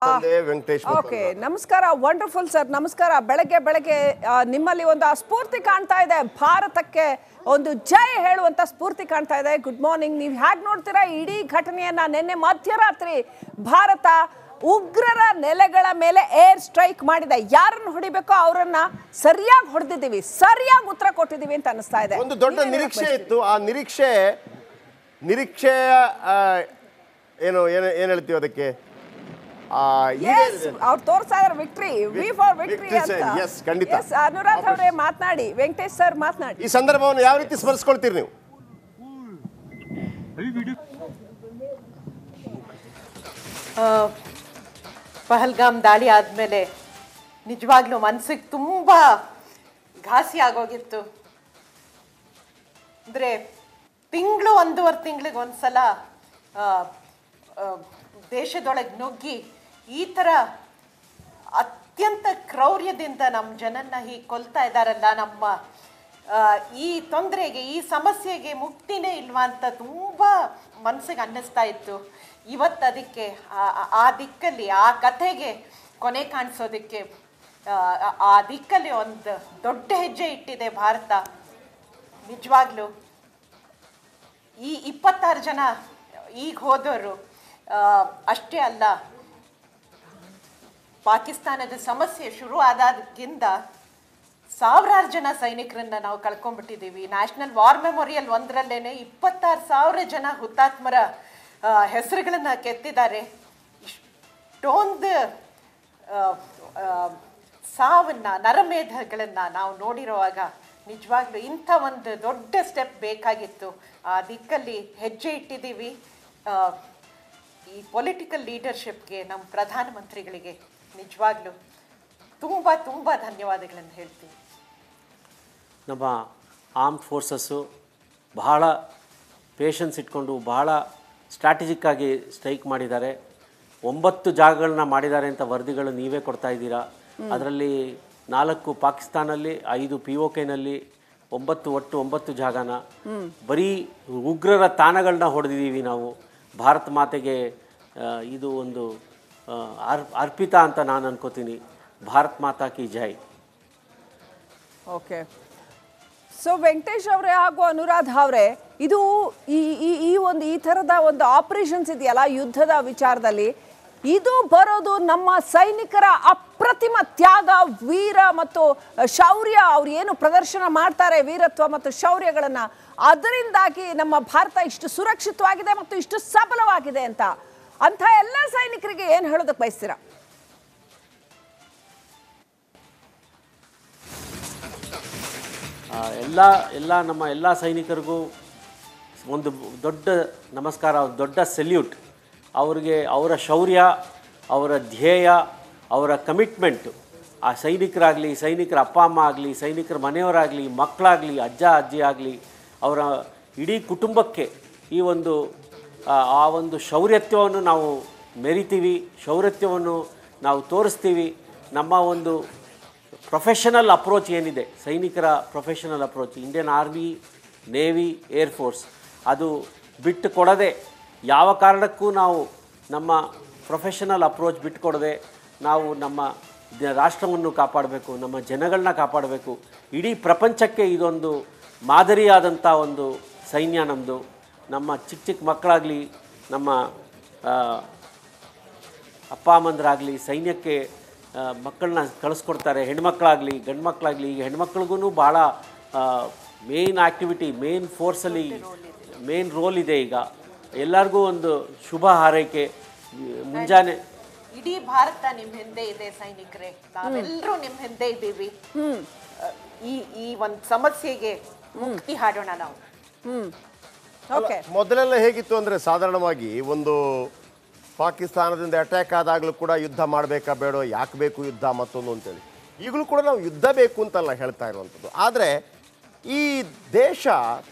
ತಂದೆ ವೆಂಕಟೇಶ್. ಓಕೆ, ನಮಸ್ಕಾರ. Wonderful sir, ನಮಸ್ಕಾರ. ಬೆಳಗ್ಗೆ ಬೆಳಗ್ಗೆ ನಿಮ್ಮಲ್ಲಿ ಒಂದು ಸ್ಫೂರ್ತಿ ಕಾಣ್ತಾ ಇದೆ, ಭಾರತಕ್ಕೆ ಒಂದು ಜೈ ಹೇಳುವಂತ ಸ್ಫೂರ್ತಿ ಕಾಣ್ತಾ ಇದೆ. Good morning. ನೀವು ಹೇಗೆ ನೋಡ್ತೀರಾ ಇಡೀ ಘಟನೆಯನ್ನ? ನಿನ್ನೆ ಮಧ್ಯರಾತ್ರಿ ಭಾರತ ಉಗ್ರರ ನೆಲೆಗಳ ಮೇಲೆ ಏರ್ ಸ್ಟ್ರೈಕ್ ಮಾಡಿದೆ. ಯಾರನ್ನು ಹೊಡಿಬೇಕೋ ಅವರನ್ನ ಸರಿಯಾಗಿ ಹೊಡೆದಿದ್ದೀವಿ, ಸರಿಯಾಗಿ ಉತ್ತರ ಕೊಟ್ಟಿದ್ದೀವಿ ಅಂತ ಅನಿಸ್ತಾ ಇದೆ. ಒಂದು ದೊಡ್ಡ ನಿರೀಕ್ಷೆ ಇತ್ತು. ಆ ನಿರೀಕ್ಷೆ ಏನು ಏನು ಏನು ಹೇಳ್ತೀವಿ ಅದಕ್ಕೆ? ಅವ್ರು ತೋರಿಸ್ತಾ ಇದ್ದಾರೆ ವಿಕ್ಟ್ರಿ, ವಿ ಫಾರ್ ವಿಕ್ಟ್ರಿ ಅಂತ. ಎಸ್, ಖಂಡಿತ. ಅನುರಾಧ್ ಅವರೇ ಮಾತನಾಡಿ, ವೆಂಕಟೇಶ್ ಸರ್ ಮಾತನಾಡಿ. ಈ ಸಂದರ್ಭವನ್ನು ಯಾವ ರೀತಿ ಸ್ಮರಿಸ್ಕೊಳ್ತೀರಿ ನೀವು? ಪಹಲ್ಗಾಮ್ ದಾಳಿ ಆದಮೇಲೆ ನಿಜವಾಗ್ಲೂ ಮನಸ್ಸಿಗೆ ತುಂಬ ಘಾಸಿ ಆಗೋಗಿತ್ತು. ಅಂದರೆ ಒಂದೂವರೆ ತಿಂಗಳಿಗೆ ಒಂದ್ಸಲ ದೇಶದೊಳಗೆ ನುಗ್ಗಿ ಈ ಥರ ಅತ್ಯಂತ ಕ್ರೌರ್ಯದಿಂದ ನಮ್ಮ ಜನನ್ನ ಹೀಗೆ ಕೊಲ್ತಾ ಇದ್ದಾರಲ್ಲ, ನಮ್ಮ ಈ ತೊಂದರೆಗೆ, ಈ ಸಮಸ್ಯೆಗೆ ಮುಕ್ತಿನೇ ಇಲ್ವಾ ಅಂತ ತುಂಬ ಮನಸ್ಸಿಗೆ ಅನ್ನಿಸ್ತಾ ಇತ್ತು. ಇವತ್ತು ಅದಕ್ಕೆ ಆ ದಿಕ್ಕಲ್ಲಿ, ಆ ಕಥೆಗೆ ಕೊನೆ ಕಾಣಿಸೋದಕ್ಕೆ ಆ ದಿಕ್ಕಲ್ಲಿ ಒಂದು ದೊಡ್ಡ ಹೆಜ್ಜೆ ಇಟ್ಟಿದೆ ಭಾರತ. ನಿಜವಾಗ್ಲೂ ಈ 26 ಜನ ಈಗ ಹೋದವರು ಅಷ್ಟೇ ಅಲ್ಲ, ಪಾಕಿಸ್ತಾನದ ಸಮಸ್ಯೆ ಶುರು ಆದಾಗಿಂದ ಸಾವಿರಾರು ಜನ ಸೈನಿಕರನ್ನ ನಾವು ಕಳ್ಕೊಂಡ್ಬಿಟ್ಟಿದ್ದೀವಿ. ನ್ಯಾಷನಲ್ ವಾರ್ ಮೆಮೋರಿಯಲ್ ಒಂದರಲ್ಲೇನೆ 26,000 ಜನ ಹುತಾತ್ಮರ ಹೆಸರುಗಳನ್ನ ಕೆತ್ತಿದ್ದಾರೆ. ಇಷ್ಟೊಂದು ಸಾವನ್ನ, ನರಮೇಧಗಳನ್ನ ನಾವು ನೋಡಿರುವಾಗ ನಿಜವಾಗ್ಲೂ ಇಂಥ ಒಂದು ದೊಡ್ಡ ಸ್ಟೆಪ್ ಬೇಕಾಗಿತ್ತು. ಆ ದಿಕ್ಕಲ್ಲಿ ಹೆಜ್ಜೆ ಇಟ್ಟಿದ್ದೀವಿ. ಈ ಪೊಲಿಟಿಕಲ್ ಲೀಡರ್ಶಿಪ್ಗೆ, ನಮ್ಮ ಪ್ರಧಾನಮಂತ್ರಿಗಳಿಗೆ ನಿಜವಾಗ್ಲೂ ತುಂಬ ತುಂಬ ಧನ್ಯವಾದಗಳನ್ನು ಹೇಳ್ತೀನಿ. ನಮ್ಮ ಆರ್ಮ್ಡ್ ಫೋರ್ಸಸ್ಸು ಬಹಳ ಪೇಷನ್ಸ್ ಇಟ್ಕೊಂಡು ಬಹಳ ಸ್ಟ್ರಾಟಜಿಕ್ಕಾಗಿ ಸ್ಟ್ರೈಕ್ ಮಾಡಿದ್ದಾರೆ. 9 ಜಾಗಗಳನ್ನ ಮಾಡಿದ್ದಾರೆ ಅಂತ ವರದಿಗಳು ನೀವೇ ಕೊಡ್ತಾ ಇದ್ದೀರಾ. ಅದರಲ್ಲಿ 4 ಪಾಕಿಸ್ತಾನಲ್ಲಿ, 5 POKನಲ್ಲಿ, 9 ಜಾಗನ ಬರೀ ಉಗ್ರರ ತಾಣಗಳನ್ನ ಹೊಡೆದಿದ್ದೀವಿ ನಾವು. ಭಾರತ ಮಾತೆಗೆ ಇದು ಒಂದು ಅರ್ಪಿತ ಅಂತ ನಾನು ಅನ್ಕೋತೀನಿ. ಭಾರತ್ ಮಾತಾ ಕಿ ಜೈ. ಓಕೆ, ಸೊ ವೆಂಕಟೇಶ್ ಅವರೇ ಹಾಗೂ ಅನುರಾಧ್ ಅವರೇ, ಇದು ಈ ಥರದ ಒಂದು ಆಪರೇಷನ್ಸ್ ಇದೆಯಲ್ಲ ಯುದ್ಧದ ವಿಚಾರದಲ್ಲಿ, ಇದು ಬರೋದು ನಮ್ಮ ಸೈನಿಕರ ಅಪ್ರತಿಮ ತ್ಯಾಗ, ವೀರ ಮತ್ತು ಶೌರ್ಯ. ಅವ್ರು ಏನು ಪ್ರದರ್ಶನ ಮಾಡ್ತಾರೆ, ವೀರತ್ವ ಮತ್ತು ಶೌರ್ಯಗಳನ್ನ, ಅದರಿಂದಾಗಿ ನಮ್ಮ ಭಾರತ ಇಷ್ಟು ಸುರಕ್ಷಿತವಾಗಿದೆ ಮತ್ತು ಇಷ್ಟು ಸಬಲವಾಗಿದೆ ಅಂತ. ಅಂಥ ಎಲ್ಲ ಸೈನಿಕರಿಗೆ ಏನು ಹೇಳೋದಕ್ಕೆ ಬಯಸ್ತೀರಾ? ನಮ್ಮ ಎಲ್ಲ ಸೈನಿಕರಿಗೂ ಒಂದು ದೊಡ್ಡ ನಮಸ್ಕಾರ, ದೊಡ್ಡ ಸೆಲ್ಯೂಟ್. ಅವರಿಗೆ ಅವರ ಶೌರ್ಯ, ಅವರ ಧ್ಯೇಯ, ಅವರ ಕಮಿಟ್ಮೆಂಟು, ಆ ಸೈನಿಕರಾಗಲಿ, ಸೈನಿಕರ ಅಪ್ಪ ಅಮ್ಮ ಆಗಲಿ, ಸೈನಿಕರ ಮನೆಯವರಾಗಲಿ, ಮಕ್ಕಳಾಗಲಿ, ಅಜ್ಜ ಅಜ್ಜಿ ಆಗಲಿ, ಅವರ ಇಡೀ ಕುಟುಂಬಕ್ಕೆ ಈ ಒಂದು ಆ ಒಂದು ಶೌರ್ಯತ್ವವನ್ನು ನಾವು ಮೆರಿತೀವಿ, ಶೌರ್ಯತ್ವವನ್ನು ನಾವು ತೋರಿಸ್ತೀವಿ. ನಮ್ಮ ಒಂದು ಪ್ರೊಫೆಷನಲ್ ಅಪ್ರೋಚ್ ಏನಿದೆ, ಸೈನಿಕರ professional approach, Indian army, navy, air force, ಅದು ಬಿಟ್ಟು ಕೊಡದೆ, ಯಾವ ಕಾರಣಕ್ಕೂ ನಾವು ನಮ್ಮ ಪ್ರೊಫೆಷನಲ್ ಅಪ್ರೋಚ್ ಬಿಟ್ಟು ಕೊಡದೆ ನಾವು ನಮ್ಮ ರಾಷ್ಟ್ರವನ್ನು ಕಾಪಾಡಬೇಕು, ನಮ್ಮ ಜನಗಳನ್ನ ಕಾಪಾಡಬೇಕು. ಇಡೀ ಪ್ರಪಂಚಕ್ಕೆ ಇದೊಂದು ಮಾದರಿಯಾದಂಥ ಒಂದು ಸೈನ್ಯ ನಮ್ಮದು. ನಮ್ಮ ಚಿಕ್ಕ ಮಕ್ಕಳಾಗಲಿ, ನಮ್ಮ ಅಪ್ಪ ಅಮ್ಮಂದರಾಗಲಿ ಸೈನ್ಯಕ್ಕೆ ಮಕ್ಕಳನ್ನ ಕಳಿಸ್ಕೊಡ್ತಾರೆ. ಹೆಣ್ಮಕ್ಳಾಗಲಿ ಗಂಡು ಮಕ್ಕಳಾಗಲಿ. ಈಗ ಹೆಣ್ಮಕ್ಳಿಗೂ ಭಾಳ ಮೇನ್ ಆ್ಯಕ್ಟಿವಿಟಿ, ಮೇನ್ ಫೋರ್ಸಲ್ಲಿ ಮೇನ್ ರೋಲ್ ಇದೆ. ಈಗ ಎಲ್ಲರಿಗೂ ಒಂದು ಶುಭ ಹಾರೈಕೆ. ಮುಂಜಾನೆ ಇಡೀ ಭಾರತ ನಿಮ್ಮ ಹಿಂದೆ ಇದೆ ಸೈನಿಕರೇ, ನಾವೆಲ್ಲರೂ ನಿಮ್ಮ ಹಿಂದೆ ಇದ್ದೀವಿ. ಈ ಒಂದು ಸಮಸ್ಯೆಗೆ ಮುಕ್ತಿ ಹಾಡೋಣ ನಾವು. ಮೊದಲೆಲ್ಲ ಹೇಗಿತ್ತು ಅಂದರೆ, ಸಾಧಾರಣವಾಗಿ ಒಂದು ಪಾಕಿಸ್ತಾನದಿಂದ ಅಟ್ಯಾಕ್ ಆದಾಗಲೂ ಕೂಡ ಯುದ್ಧ ಮಾಡಬೇಕಾ ಬೇಡೋ, ಯಾಕೆ ಬೇಕು ಯುದ್ಧ ಮತ್ತೊಂದು ಅಂತೇಳಿ. ಈಗಲೂ ಕೂಡ ನಾವು ಯುದ್ಧ ಬೇಕು ಅಂತಲ್ಲ ಹೇಳ್ತಾ ಇರುವಂಥದ್ದು. ಆದರೆ ಈ ದೇಶ,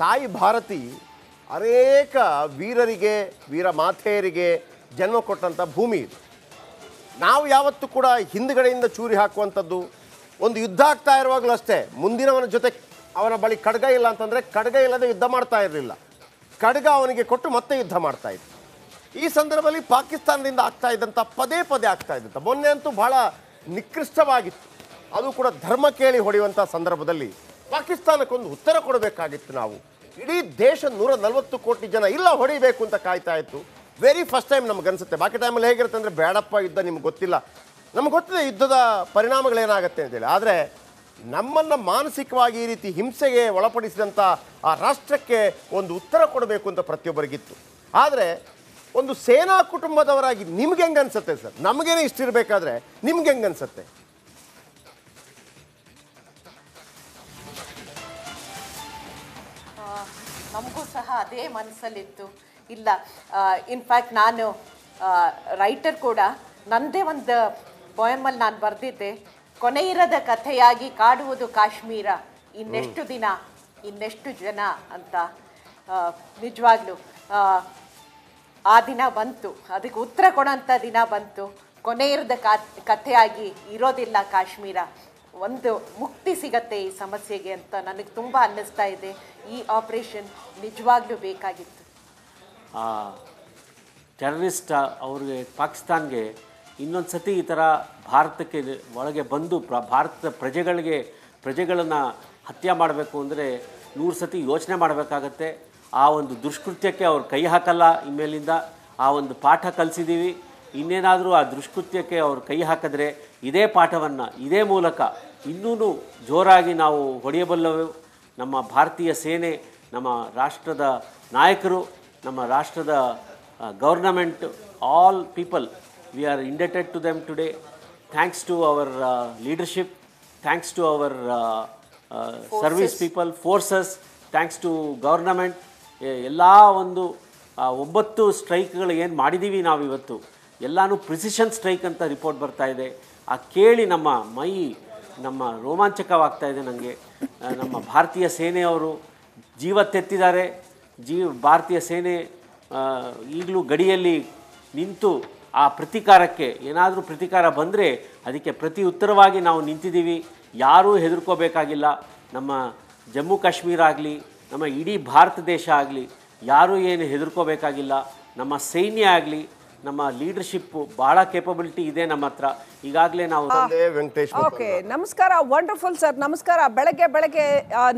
ತಾಯಿ ಭಾರತಿ ಅನೇಕ ವೀರರಿಗೆ, ವೀರ ಮಾತೆಯರಿಗೆ ಜನ್ಮ ಕೊಟ್ಟಂಥ ಭೂಮಿ ಇದು. ನಾವು ಯಾವತ್ತೂ ಕೂಡ ಹಿಂದುಗಡೆಯಿಂದ ಚೂರಿ ಹಾಕುವಂಥದ್ದು, ಒಂದು ಯುದ್ಧ ಆಗ್ತಾ ಇರುವಾಗಲೂ ಅಷ್ಟೇ, ಮುಂದಿನವನ ಜೊತೆ ಅವನ ಬಳಿ ಖಡ್ಗ ಇಲ್ಲ ಅಂತಂದರೆ ಖಡ್ಗ ಇಲ್ಲದೆ ಯುದ್ಧ ಮಾಡ್ತಾ ಇರಲಿಲ್ಲ. ಖಡ್ಗ ಅವನಿಗೆ ಕೊಟ್ಟು ಮತ್ತೆ ಯುದ್ಧ ಮಾಡ್ತಾ ಇತ್ತು. ಈ ಸಂದರ್ಭದಲ್ಲಿ ಪಾಕಿಸ್ತಾನದಿಂದ ಆಗ್ತಾ ಇದ್ದಂಥ ಪದೇ ಪದೇ ಆಗ್ತಾ ಇದ್ದಂಥ ಮೊನ್ನೆ ಅಂತೂ ಬಹಳ ನಿಕೃಷ್ಟವಾಗಿತ್ತು. ಅದು ಕೂಡ ಧರ್ಮ ಕೇಳಿ ಹೊಡೆಯುವಂಥ ಸಂದರ್ಭದಲ್ಲಿ ಪಾಕಿಸ್ತಾನಕ್ಕೊಂದು ಉತ್ತರ ಕೊಡಬೇಕಾಗಿತ್ತು. ನಾವು ಇಡೀ ದೇಶ 140 ಕೋಟಿ ಜನ ಇಲ್ಲ ಹೊಡಿಬೇಕು ಅಂತ ಕಾಯ್ತಾ ಇತ್ತು. ವೆರಿ ಫಸ್ಟ್ ಟೈಮ್ ನಮಗನ್ಸುತ್ತೆ. ಬಾಕಿ ಟೈಮಲ್ಲಿ ಹೇಗಿರುತ್ತೆ ಅಂದರೆ ಬೇಡಪ್ಪ ಯುದ್ಧ ನಿಮ್ಗೆ ಗೊತ್ತಿಲ್ಲ, ನಮ್ಗೆ ಗೊತ್ತಿದೆ ಯುದ್ಧದ ಪರಿಣಾಮಗಳೇನಾಗುತ್ತೆ ಅಂತೇಳಿ. ಆದರೆ ನಮ್ಮನ್ನು ಮಾನಸಿಕವಾಗಿ ಈ ರೀತಿ ಹಿಂಸೆಗೆ ಒಳಪಡಿಸಿದಂಥ ಆ ರಾಷ್ಟ್ರಕ್ಕೆ ಒಂದು ಉತ್ತರ ಕೊಡಬೇಕು ಅಂತ ಪ್ರತಿಯೊಬ್ಬರಿಗಿತ್ತು. ಆದರೆ ಒಂದು ಸೇನಾ ಕುಟುಂಬದವರಾಗಿ ನಿಮ್ಗೆ ಹೆಂಗೆ ಅನ್ಸುತ್ತೆ ಸರ್? ನಮಗೇನೆ ಇಷ್ಟಿರಬೇಕಾದ್ರೆ ನಿಮ್ಗೆ ಹೆಂಗೆ ಅನ್ಸುತ್ತೆ? ನಮಗೂ ಸಹ ಅದೇ ಮನಸ್ಸಲ್ಲಿತ್ತು. ಇಲ್ಲ, ಇನ್ಫ್ಯಾಕ್ಟ್ ನಾನು ರೈಟರ್ ಕೂಡ. ನಂದೇ ಒಂದು ಪೋಯಮಲ್ಲಿ ನಾನು ಬರೆದಿದ್ದೆ, ಕೊನೆಯಿರದ ಕಥೆಯಾಗಿ ಕಾಡುವುದು ಕಾಶ್ಮೀರ, ಇನ್ನೆಷ್ಟು ದಿನ ಇನ್ನೆಷ್ಟು ಜನ ಅಂತ. ನಿಜವಾಗ್ಲೂ ಆ ದಿನ ಬಂತು, ಅದಕ್ಕೆ ಉತ್ತರ ಕೊಡೋಂಥ ದಿನ ಬಂತು. ಕೊನೆಯಿರದ ಕಥೆಯಾಗಿ ಇರೋದಿಲ್ಲ ಕಾಶ್ಮೀರ, ಒಂದು ಮುಕ್ತಿ ಸಿಗತ್ತೆ ಈ ಸಮಸ್ಯೆಗೆ ಅಂತ ನನಗೆ ತುಂಬ ಅನ್ನಿಸ್ತಾ ಇದೆ. ಈ ಆಪರೇಷನ್ ನಿಜವಾಗ್ಲೂ ಬೇಕಾಗಿತ್ತು. ಟೆರರಿಸ್ಟ್ ಅವ್ರಿಗೆ, ಪಾಕಿಸ್ತಾನ್ಗೆ ಇನ್ನೊಂದು ಸತಿ ಈ ಥರ ಭಾರತಕ್ಕೆ ಒಳಗೆ ಬಂದು ಭಾರತದ ಪ್ರಜೆಗಳನ್ನು ಹತ್ಯೆ ಮಾಡಬೇಕು ಅಂದರೆ 100 ಸತಿ ಯೋಚನೆ ಮಾಡಬೇಕಾಗತ್ತೆ. ಆ ಒಂದು ದುಷ್ಕೃತ್ಯಕ್ಕೆ ಅವ್ರು ಕೈ ಹಾಕಲ್ಲ ಇನ್ಮೇಲಿಂದ. ಆ ಒಂದು ಪಾಠ ಕಲಿಸಿದ್ದೀವಿ. ಇನ್ನೇನಾದರೂ ಆ ದುಷ್ಕೃತ್ಯಕ್ಕೆ ಅವ್ರು ಕೈ ಹಾಕಿದ್ರೆ ಇದೇ ಪಾಠವನ್ನು ಇದೇ ಮೂಲಕ ಇನ್ನೂ ಜೋರಾಗಿ ನಾವು ಹೊಡೆಯಬಲ್ಲವು. ನಮ್ಮ ಭಾರತೀಯ ಸೇನೆ, ನಮ್ಮ ರಾಷ್ಟ್ರದ ನಾಯಕರು, ನಮ್ಮ ರಾಷ್ಟ್ರದ government, all people, we are indebted to them today. Thanks to our leadership, thanks to our service people, forces, thanks to government. ಎಲ್ಲ ಒಂದು 9 ಸ್ಟ್ರೈಕ್ಗಳು ಏನು ಮಾಡಿದ್ದೀವಿ ನಾವು ಇವತ್ತು, ಎಲ್ಲನೂ ಪ್ರಿಸಿಷನ್ ಸ್ಟ್ರೈಕ್ ಅಂತ ರಿಪೋರ್ಟ್ ಬರ್ತಾ ಇದೆ. ಆ ಕೇಳಿ ನಮ್ಮ ರೋಮಾಂಚಕವಾಗ್ತಾ ಇದೆ ನನಗೆ. ನಮ್ಮ ಭಾರತೀಯ ಸೇನೆಯವರು ಜೀವ ತೆತ್ತಿದ್ದಾರೆ. ಭಾರತೀಯ ಸೇನೆ ಈಗಲೂ ಗಡಿಯಲ್ಲಿ ನಿಂತು ಆ ಪ್ರತೀಕಾರಕ್ಕೆ, ಏನಾದರೂ ಪ್ರತೀಕಾರ ಬಂದರೆ ಅದಕ್ಕೆ ಪ್ರತಿ ಉತ್ತರವಾಗಿ ನಾವು ನಿಂತಿದ್ದೀವಿ. ಯಾರೂ ಹೆದರ್ಕೋಬೇಕಾಗಿಲ್ಲ. ನಮ್ಮ ಜಮ್ಮು ಕಾಶ್ಮೀರ ಆಗಲಿ, ನಮ್ಮ ಇಡೀ ಭಾರತ ದೇಶ ಆಗಲಿ, ಯಾರೂ ಏನು ಹೆದರ್ಕೋಬೇಕಾಗಿಲ್ಲ. ನಮ್ಮ ಸೈನ್ಯ ಆಗಲಿ, ನಮ್ಮ ಲೀಡರ್ಶಿಪ್ ಬಹಳ ಕೇಪಬಿಲಿಟಿ ಇದೆ ನಮ್ಮ ಹತ್ರ. ಈಗಾಗಲೇ ನಾವು ವೆಂಕಟೇಶ್. ಓಕೆ, ನಮಸ್ಕಾರ. ವಂಡರ್ಫುಲ್ ಸರ್, ನಮಸ್ಕಾರ. ಬೆಳಗ್ಗೆ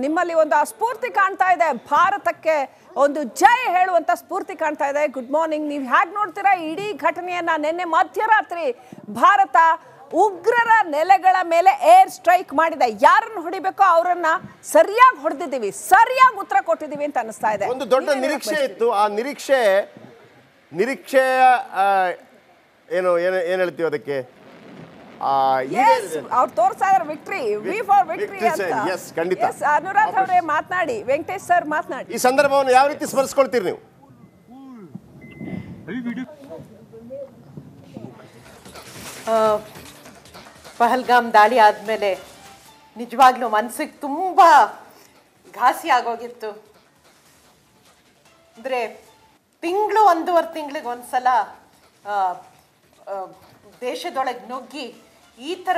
ನಿಮ್ಮಲ್ಲಿ ಒಂದು ಸ್ಫೂರ್ತಿ ಕಾಣ್ತಾ ಇದೆ, ಭಾರತಕ್ಕೆ ಒಂದು ಜೈ ಹೇಳುವಂತ ಸ್ಫೂರ್ತಿ ಕಾಣ್ತಾ ಇದೆ. Good morning. ನೀವು ಹೇಗೆ ನೋಡ್ತೀರಾ ಇಡೀ ಘಟನೆಯನ್ನ? ನಿನ್ನೆ ಮಧ್ಯರಾತ್ರಿ ಭಾರತ ಉಗ್ರರ ನೆಲೆಗಳ ಮೇಲೆ ಏರ್ ಸ್ಟ್ರೈಕ್ ಮಾಡಿದೆ. ಯಾರನ್ನು ಹೊಡಿಬೇಕೋ ಅವರನ್ನ ಸರಿಯಾಗಿ ಹೊಡೆದಿದ್ದೀವಿ, ಸರಿಯಾಗಿ ಉತ್ತರ ಕೊಟ್ಟಿದ್ದೀವಿ ಅಂತ ಅನಿಸ್ತಾ ಇದೆ. ಒಂದು ದೊಡ್ಡ ನಿರೀಕ್ಷೆ ಇತ್ತು. ಆ ನಿರೀಕ್ಷೆ ಏನು ಹೇಳ್ತೀವಿ ಅದಕ್ಕೆ? ಅವ್ರು ತೋರಿಸ್ತಾ ಇದ್ದಾರೆ ವಿಕ್ಟ್ರಿ, ವಿ ಫಾರ್ ವಿಕ್ಟ್ರಿ ಅಂತ. ಎಸ್, ಖಂಡಿತ. ಅನುರಾಧ್ ಅವರೇ ಮಾತನಾಡಿ, ವೆಂಕಟೇಶ್ ಸರ್ ಮಾತನಾಡಿ. ಈ ಸಂದರ್ಭವನ್ನು ಯಾವ ರೀತಿ ಸ್ಮರಿಸ್ಕೊಳ್ತೀರಿ ನೀವು? ಪಹಲ್ಗಾಮ್ ದಾಳಿ ಆದಮೇಲೆ ನಿಜವಾಗ್ಲೂ ಮನಸ್ಸಿಗೆ ತುಂಬ ಘಾಸಿ ಆಗೋಗಿತ್ತು. ಅಂದರೆ ಒಂದೂವರೆ ತಿಂಗಳಿಗೆ ಒಂದ್ಸಲ ದೇಶದೊಳಗೆ ನುಗ್ಗಿ ಈ ಥರ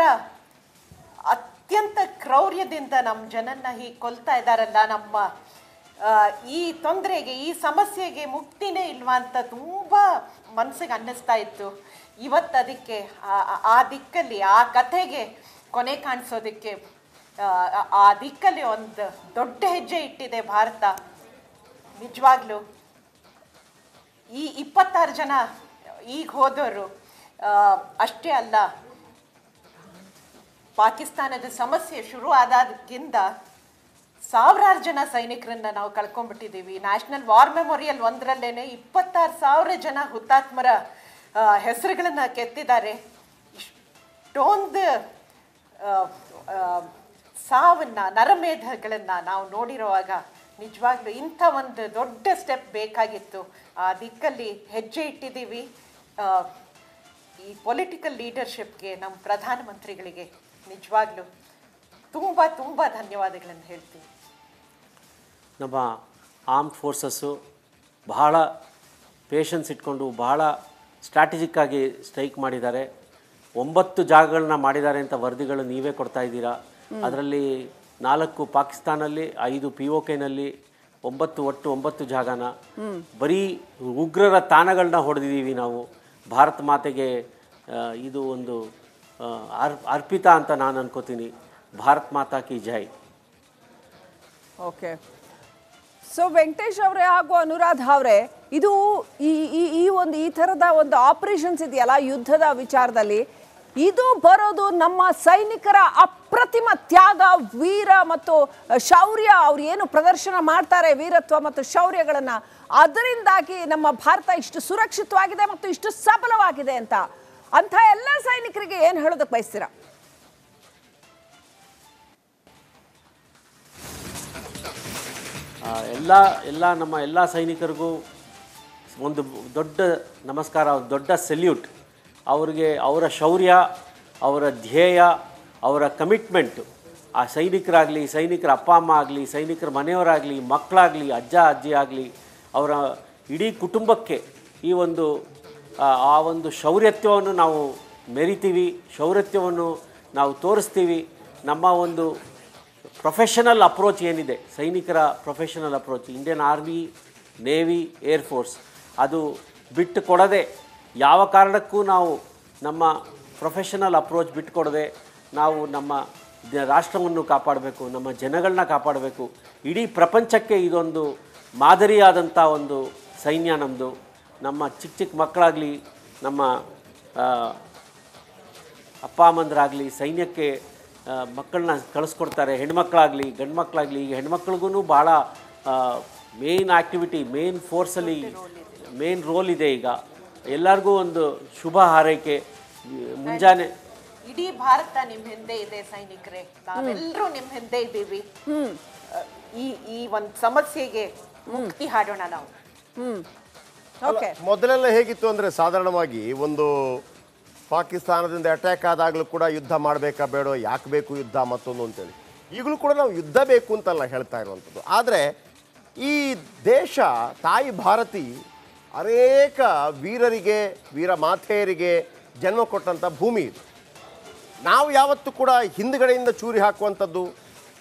ಅತ್ಯಂತ ಕ್ರೌರ್ಯದಿಂದ ನಮ್ಮ ಜನನ್ನ ಹೀಗೆ ಕೊಲ್ತಾ ಇದ್ದಾರಲ್ಲ, ನಮ್ಮ ಈ ತೊಂದರೆಗೆ, ಈ ಸಮಸ್ಯೆಗೆ ಮುಕ್ತಿನೇ ಇಲ್ವಾ ಅಂತ ತುಂಬ ಮನಸ್ಸಿಗೆ ಅನ್ನಿಸ್ತಾ ಇತ್ತು. ಇವತ್ತು ಅದಕ್ಕೆ ಆ ದಿಕ್ಕಲ್ಲಿ, ಆ ಕಥೆಗೆ ಕೊನೆ ಕಾಣಿಸೋದಕ್ಕೆ ಆ ದಿಕ್ಕಲ್ಲಿ ಒಂದು ದೊಡ್ಡ ಹೆಜ್ಜೆ ಇಟ್ಟಿದೆ ಭಾರತ. ನಿಜವಾಗ್ಲೂ ಈ 26 ಜನ ಈಗ ಹೋದವರು ಅಷ್ಟೇ ಅಲ್ಲ, ಪಾಕಿಸ್ತಾನದ ಸಮಸ್ಯೆ ಶುರು ಆದಾಗಿಂದ ಸಾವಿರಾರು ಜನ ಸೈನಿಕರನ್ನ ನಾವು ಕಳ್ಕೊಂಡ್ಬಿಟ್ಟಿದ್ದೀವಿ. ನ್ಯಾಷನಲ್ ವಾರ್ ಮೆಮೋರಿಯಲ್ ಒಂದರಲ್ಲೇನೆ 26,000 ಜನ ಹುತಾತ್ಮರ ಹೆಸರುಗಳನ್ನ ಕೆತ್ತಿದ್ದಾರೆ. ಇಷ್ಟೊಂದು ಸಾವನ್ನ, ನರಮೇಧಗಳನ್ನ ನಾವು ನೋಡಿರುವಾಗ ನಿಜವಾಗ್ಲೂ ಇಂಥ ಒಂದು ದೊಡ್ಡ ಸ್ಟೆಪ್ ಬೇಕಾಗಿತ್ತು. ಆ ದಿಕ್ಕಲ್ಲಿ ಹೆಜ್ಜೆ ಇಟ್ಟಿದ್ದೀವಿ. ಈ ಪೊಲಿಟಿಕಲ್ ಲೀಡರ್ಶಿಪ್ಗೆ, ನಮ್ಮ ಪ್ರಧಾನಮಂತ್ರಿಗಳಿಗೆ ನಿಜವಾಗ್ಲೂ ತುಂಬ ತುಂಬ ಧನ್ಯವಾದಗಳನ್ನು ಹೇಳ್ತೀನಿ. ನಮ್ಮ ಆರ್ಮ್ಡ್ ಫೋರ್ಸಸ್ಸು ಬಹಳ ಪೇಷನ್ಸ್ ಇಟ್ಕೊಂಡು ಬಹಳ ಸ್ಟ್ರಾಟಜಿಕ್ಕಾಗಿ ಸ್ಟ್ರೈಕ್ ಮಾಡಿದ್ದಾರೆ. 9 ಜಾಗಗಳನ್ನ ಮಾಡಿದ್ದಾರೆ ಅಂತ ವರದಿಗಳು ನೀವೇ ಕೊಡ್ತಾ ಇದ್ದೀರಾ. ಅದರಲ್ಲಿ 4 ಪಾಕಿಸ್ತಾನಲ್ಲಿ, 5 POKನಲ್ಲಿ, ಒಟ್ಟು 9 ಜಾಗನ ಬರೀ ಉಗ್ರರ ತಾಣಗಳನ್ನ ಹೊಡೆದಿದ್ದೀವಿ ನಾವು. ಭಾರತ ಮಾತೆಗೆ ಇದು ಒಂದು ಅರ್ಪಿತ ಅಂತ ನಾನು ಅನ್ಕೋತೀನಿ. ಭಾರತ್ ಮಾತಾ ಕಿ ಜೈ. ಓಕೆ. ಸೊ ವೆಂಕಟೇಶ್ ಅವರೇ ಹಾಗೂ ಅನುರಾಧ ಅವರೇ, ಇದು ಈ ಥರದ ಒಂದು ಆಪರೇಷನ್ಸ್ ಇದೆಯಲ್ಲ ಯುದ್ಧದ ವಿಚಾರದಲ್ಲಿ, ಇದು ಬರೋದು ನಮ್ಮ ಸೈನಿಕರ ಅಪ್ರತಿಮ ತ್ಯಾಗ, ವೀರ ಮತ್ತು ಶೌರ್ಯ, ಅವ್ರು ಏನು ಪ್ರದರ್ಶನ ಮಾಡ್ತಾರೆ ವೀರತ್ವ ಮತ್ತು ಶೌರ್ಯಗಳನ್ನ, ಅದರಿಂದಾಗಿ ನಮ್ಮ ಭಾರತ ಇಷ್ಟು ಸುರಕ್ಷಿತವಾಗಿದೆ ಮತ್ತು ಇಷ್ಟು ಸಬಲವಾಗಿದೆ ಅಂತ ಎಲ್ಲ ಸೈನಿಕರಿಗೆ ಏನು ಹೇಳೋದಕ್ಕೆ ಬಯಸ್ತೀರಾ? ನಮ್ಮ ಎಲ್ಲ ಸೈನಿಕರಿಗೂ ಒಂದು ದೊಡ್ಡ ನಮಸ್ಕಾರ, ದೊಡ್ಡ ಸೆಲ್ಯೂಟ್. ಅವರಿಗೆ ಅವರ ಶೌರ್ಯ, ಅವರ ಧ್ಯೇಯ, ಅವರ ಕಮಿಟ್ಮೆಂಟು, ಆ ಸೈನಿಕರಾಗಲಿ, ಸೈನಿಕರ ಅಪ್ಪ ಅಮ್ಮ ಆಗಲಿ, ಸೈನಿಕರ ಮನೆಯವರಾಗಲಿ, ಮಕ್ಕಳಾಗಲಿ, ಅಜ್ಜ ಅಜ್ಜಿ ಆಗಲಿ, ಅವರ ಇಡೀ ಕುಟುಂಬಕ್ಕೆ ಈ ಆ ಒಂದು ಶೌರ್ಯತ್ವವನ್ನು ನಾವು ಮೆರಿತೀವಿ, ಶೌರ್ಯತ್ವವನ್ನು ನಾವು ತೋರಿಸ್ತೀವಿ. ನಮ್ಮ ಒಂದು ಪ್ರೊಫೆಷನಲ್ ಅಪ್ರೋಚ್ ಏನಿದೆ, ಸೈನಿಕರ professional approach, Indian army, navy, air force, ಅದು ಬಿಟ್ಟು ಕೊಡದೆ, ಯಾವ ಕಾರಣಕ್ಕೂ ನಾವು ನಮ್ಮ ಪ್ರೊಫೆಷನಲ್ ಅಪ್ರೋಚ್ ಬಿಟ್ಟು ಕೊಡದೆ ನಾವು ನಮ್ಮ ರಾಷ್ಟ್ರವನ್ನು ಕಾಪಾಡಬೇಕು, ನಮ್ಮ ಜನಗಳನ್ನ ಕಾಪಾಡಬೇಕು. ಇಡೀ ಪ್ರಪಂಚಕ್ಕೆ ಇದೊಂದು ಮಾದರಿಯಾದಂಥ ಒಂದು ಸೈನ್ಯ ನಮ್ಮದು. ನಮ್ಮ ಚಿಕ್ಕ ಮಕ್ಕಳಾಗಲಿ, ನಮ್ಮ ಅಪ್ಪ ಅಮ್ಮಂದರಾಗಲಿ ಸೈನ್ಯಕ್ಕೆ ಮಕ್ಕಳನ್ನ ಕಳಿಸ್ಕೊಡ್ತಾರೆ. ಹೆಣ್ಮಕ್ಳಾಗಲಿ ಗಂಡು ಮಕ್ಕಳಾಗಲಿ. ಈಗ ಹೆಣ್ಮಕ್ಳಿಗೂ ಭಾಳ ಮೇನ್ ಆ್ಯಕ್ಟಿವಿಟಿ, ಮೇನ್ ಫೋರ್ಸಲ್ಲಿ ಮೇನ್ ರೋಲ್ ಇದೆ. ಈಗ ಎಲ್ಲರಿಗೂ ಒಂದು ಶುಭ ಹಾರೈಕೆ. ಮುಂಜಾನೆ ಇಡೀ ಭಾರತ ನಿಮ್ಮ ಹಿಂದೆ ಇದೆ ಸೈನಿಕರೇ, ನಾವೆಲ್ಲರೂ ನಿಮ್ಮ ಹಿಂದೆ ಇದ್ದೀವಿ. ಈ ಒಂದು ಸಮಸ್ಯೆಗೆ ಮುಕ್ತಿ ಹಾಡೋಣ ನಾವು. ಮೊದಲೆಲ್ಲ ಹೇಗಿತ್ತು ಅಂದರೆ, ಸಾಧಾರಣವಾಗಿ ಒಂದು ಪಾಕಿಸ್ತಾನದಿಂದ ಅಟ್ಯಾಕ್ ಆದಾಗಲೂ ಕೂಡ ಯುದ್ಧ ಮಾಡಬೇಕಾ ಬೇಡೋ, ಯಾಕೆ ಬೇಕು ಯುದ್ಧ ಮತ್ತೊಂದು ಅಂತೇಳಿ. ಈಗಲೂ ಕೂಡ ನಾವು ಯುದ್ಧ ಬೇಕು ಅಂತಲ್ಲ ಹೇಳ್ತಾ ಇರುವಂಥದ್ದು. ಆದರೆ ಈ ದೇಶ, ತಾಯಿ ಭಾರತಿ ಅನೇಕ ವೀರರಿಗೆ, ವೀರ ಮಾತೆಯರಿಗೆ ಜನ್ಮ ಕೊಟ್ಟಂಥ ಭೂಮಿ ಇದು. ನಾವು ಯಾವತ್ತೂ ಕೂಡ ಹಿಂದುಗಡೆಯಿಂದ ಚೂರಿ ಹಾಕುವಂಥದ್ದು,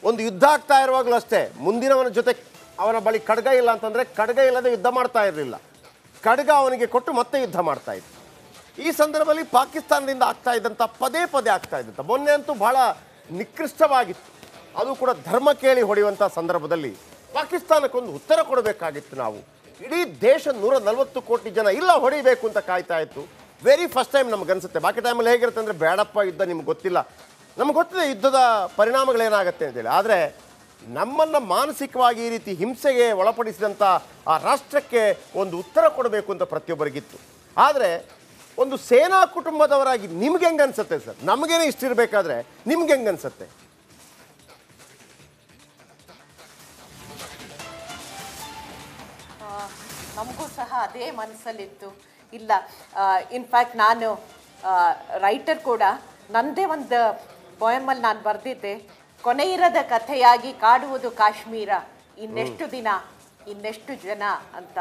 ಒಂದು ಯುದ್ಧ ಆಗ್ತಾ ಇರುವಾಗಲೂ ಅಷ್ಟೇ, ಮುಂದಿನವನ ಜೊತೆ ಅವನ ಬಳಿ ಖಡ್ಗ ಇಲ್ಲ ಅಂತಂದರೆ ಖಡ್ಗ ಇಲ್ಲದೆ ಯುದ್ಧ ಮಾಡ್ತಾ ಇರಲಿಲ್ಲ, ಖಡ್ಗ ಅವನಿಗೆ ಕೊಟ್ಟು ಮತ್ತೆ ಯುದ್ಧ ಮಾಡ್ತಾ ಇತ್ತು. ಈ ಸಂದರ್ಭದಲ್ಲಿ ಪಾಕಿಸ್ತಾನದಿಂದ ಆಗ್ತಾ ಇದ್ದಂಥ ಪದೇ ಆಗ್ತಾ ಇದ್ದಂಥ, ಮೊನ್ನೆ ಅಂತೂ ಬಹಳ ನಿಕೃಷ್ಟವಾಗಿತ್ತು. ಅದು ಕೂಡ ಧರ್ಮ ಕೇಳಿ ಹೊಡೆಯುವಂಥ ಸಂದರ್ಭದಲ್ಲಿ ಪಾಕಿಸ್ತಾನಕ್ಕೊಂದು ಉತ್ತರ ಕೊಡಬೇಕಾಗಿತ್ತು. ನಾವು ಇಡೀ ದೇಶ 140 ಕೋಟಿ ಜನ ಇಲ್ಲ ಹೊಡಿಬೇಕು ಅಂತ ಕಾಯ್ತಾ ಇತ್ತು. ವೆರಿ ಫಸ್ಟ್ ಟೈಮ್ ನಮಗನ್ಸುತ್ತೆ. ಬಾಕಿ ಟೈಮಲ್ಲಿ ಹೇಗಿರುತ್ತೆ ಅಂದರೆ, ಬೇಡಪ್ಪ ಯುದ್ಧ, ನಿಮ್ಗೆ ಗೊತ್ತಿಲ್ಲ, ನಮ್ಗೆ ಗೊತ್ತಿದೆ ಯುದ್ಧದ ಪರಿಣಾಮಗಳೇನಾಗುತ್ತೆ ಅಂತೇಳಿ. ಆದರೆ ನಮ್ಮನ್ನು ಮಾನಸಿಕವಾಗಿ ಈ ರೀತಿ ಹಿಂಸೆಗೆ ಒಳಪಡಿಸಿದಂಥ ಆ ರಾಷ್ಟ್ರಕ್ಕೆ ಒಂದು ಉತ್ತರ ಕೊಡಬೇಕು ಅಂತ ಪ್ರತಿಯೊಬ್ಬರಿಗಿತ್ತು. ಆದರೆ ಒಂದು ಸೇನಾ ಕುಟುಂಬದವರಾಗಿ ನಿಮ್ಗೆ ಹೆಂಗೆ ಅನ್ಸುತ್ತೆ ಸರ್? ನಮಗೇನೆ ಇಷ್ಟಿರಬೇಕಾದ್ರೆ ನಿಮ್ಗೆ ಹೆಂಗೆ ಅನ್ಸುತ್ತೆ? ನಮಗೂ ಸಹ ಅದೇ ಮನಸ್ಸಲ್ಲಿತ್ತು. ಇಲ್ಲ, ಇನ್ಫ್ಯಾಕ್ಟ್ ನಾನು ರೈಟರ್ ಕೂಡ. ನನ್ನದೇ ಒಂದು ಪೋಯಮಲ್ಲಿ ನಾನು ಬರೆದಿದ್ದೆ, ಕೊನೆಯಿರದ ಕಥೆಯಾಗಿ ಕಾಡುವುದು ಕಾಶ್ಮೀರ, ಇನ್ನೆಷ್ಟು ದಿನ ಇನ್ನೆಷ್ಟು ಜನ ಅಂತ.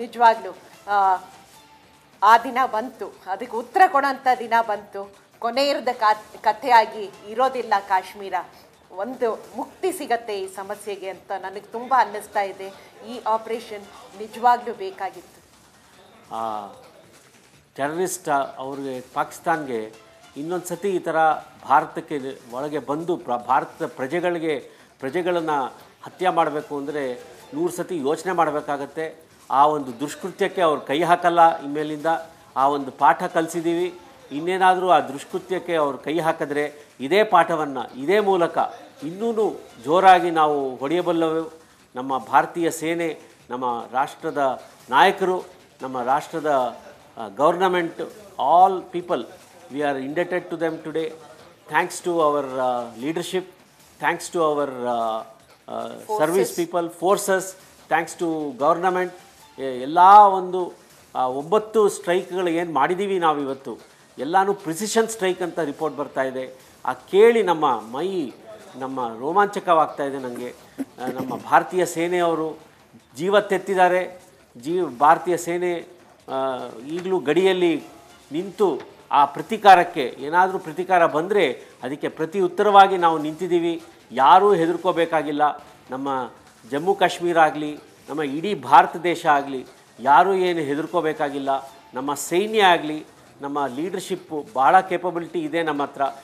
ನಿಜವಾಗ್ಲೂ ಆ ದಿನ ಬಂತು, ಅದಕ್ಕೆ ಉತ್ತರ ಕೊಡೋಂಥ ದಿನ ಬಂತು. ಕೊನೆಯಿರದ ಕಥೆಯಾಗಿ ಇರೋದಿಲ್ಲ ಕಾಶ್ಮೀರ, ಒಂದು ಮುಕ್ತಿ ಸಿಗತ್ತೆ ಈ ಸಮಸ್ಯೆಗೆ ಅಂತ ನನಗೆ ತುಂಬ ಅನ್ನಿಸ್ತಾ ಇದೆ. ಈ ಆಪರೇಷನ್ ನಿಜವಾಗ್ಲೂ ಬೇಕಾಗಿತ್ತು. ಟೆರರಿಸ್ಟ್ ಅವ್ರಿಗೆ, ಪಾಕಿಸ್ತಾನ್ಗೆ ಇನ್ನೊಂದು ಸತಿ ಈ ಥರ ಭಾರತಕ್ಕೆ ಒಳಗೆ ಬಂದು ಭಾರತದ ಪ್ರಜೆಗಳನ್ನು ಹತ್ಯೆ ಮಾಡಬೇಕು ಅಂದರೆ 100 ಸತಿ ಯೋಚನೆ ಮಾಡಬೇಕಾಗತ್ತೆ. ಆ ಒಂದು ದುಷ್ಕೃತ್ಯಕ್ಕೆ ಅವ್ರು ಕೈ ಹಾಕಲ್ಲ ಇನ್ಮೇಲಿಂದ. ಆ ಒಂದು ಪಾಠ ಕಲಿಸಿದ್ದೀವಿ. ಇನ್ನೇನಾದರೂ ಆ ದುಷ್ಕೃತ್ಯಕ್ಕೆ ಅವ್ರು ಕೈ ಹಾಕಿದ್ರೆ ಇದೇ ಪಾಠವನ್ನು ಇದೇ ಮೂಲಕ ಇನ್ನೂ ಜೋರಾಗಿ ನಾವು ಹೊಡೆಯಬಲ್ಲವು. ನಮ್ಮ ಭಾರತೀಯ ಸೇನೆ, ನಮ್ಮ ರಾಷ್ಟ್ರದ ನಾಯಕರು, ನಮ್ಮ ರಾಷ್ಟ್ರದ government, all people, we are indebted to them today. Thanks to our leadership, thanks to our service people, forces, thanks to government. ಎಲ್ಲ ಒಂದು 9 ಸ್ಟ್ರೈಕ್ಗಳು ಏನು ಮಾಡಿದ್ದೀವಿ ನಾವು ಇವತ್ತು, ಎಲ್ಲನೂ ಪ್ರಿಸಿಷನ್ ಸ್ಟ್ರೈಕ್ ಅಂತ ರಿಪೋರ್ಟ್ ಬರ್ತಾ ಇದೆ. ಆ ಕೇಳಿ ನಮ್ಮ ರೋಮಾಂಚಕವಾಗ್ತಾ ಇದೆ ನನಗೆ. ನಮ್ಮ ಭಾರತೀಯ ಸೇನೆಯವರು ಜೀವ ತೆತ್ತಿದ್ದಾರೆ. ಭಾರತೀಯ ಸೇನೆ ಈಗಲೂ ಗಡಿಯಲ್ಲಿ ನಿಂತು ಆ ಪ್ರತೀಕಾರಕ್ಕೆ, ಏನಾದರೂ ಪ್ರತೀಕಾರ ಬಂದರೆ ಅದಕ್ಕೆ ಪ್ರತಿ ಉತ್ತರವಾಗಿ ನಾವು ನಿಂತಿದ್ದೀವಿ. ಯಾರೂ ಹೆದರ್ಕೋಬೇಕಾಗಿಲ್ಲ. ನಮ್ಮ ಜಮ್ಮು ಕಾಶ್ಮೀರ ಆಗಲಿ, ನಮ್ಮ ಇಡೀ ಭಾರತ ದೇಶ ಆಗಲಿ, ಯಾರೂ ಏನು ಹೆದರ್ಕೋಬೇಕಾಗಿಲ್ಲ. ನಮ್ಮ ಸೈನ್ಯ ಆಗಲಿ, ನಮ್ಮ ಲೀಡರ್ಶಿಪ್ಪು ಭಾಳ ಕೇಪಬಿಲಿಟಿ ಇದೆ ನಮ್ಮ ಹತ್ರ.